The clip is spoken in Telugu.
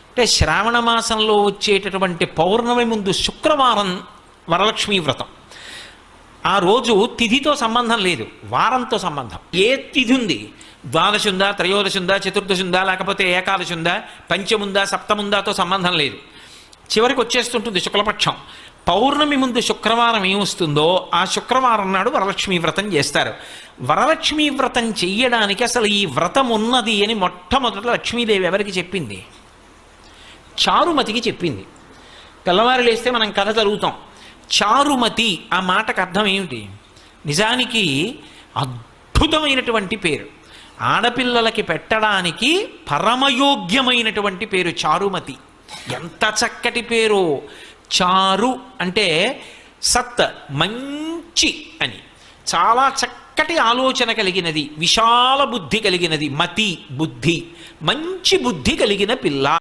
అంటే శ్రావణ మాసంలో వచ్చేటటువంటి పౌర్ణమి ముందు శుక్రవారం వరలక్ష్మీ వ్రతం. ఆ రోజు తిథితో సంబంధం లేదు, వారంతో సంబంధం. ఏ తిథి ఉంది, ద్వాదశి ఉందా, త్రయోదశి ఉందా, చతుర్దశి ఉందా, లేకపోతే ఏకాదశి ఉందా, పంచముందా, సప్తముందాతో సంబంధం లేదు. చివరికి వచ్చేస్తుంటుంది శుక్లపక్షం. పౌర్ణమి ముందు శుక్రవారం ఏమొస్తుందో ఆ శుక్రవారం నాడు వరలక్ష్మీ వ్రతం చేస్తారు. వరలక్ష్మీ వ్రతం చెయ్యడానికి అసలు ఈ వ్రతం ఉన్నది అని మొట్టమొదట లక్ష్మీదేవి ఎవరికి చెప్పింది? చారుమతికి చెప్పింది. తెల్లవారు లేస్తే మనం కథ చదువుతాం. చారుమతి ఆ మాటకు అర్థం ఏమిటి? నిజానికి అద్భుతమైనటువంటి పేరు, ఆడపిల్లలకి పెట్టడానికి పరమయోగ్యమైనటువంటి పేరు చారుమతి. ఎంత చక్కటి పేరు! చారు అంటే సత్, మంచి అని, చాలా చక్కటి ఆలోచన కలిగినది, విశాల బుద్ధి కలిగినది. మతి బుద్ధి, మంచి బుద్ధి కలిగిన పిల్ల.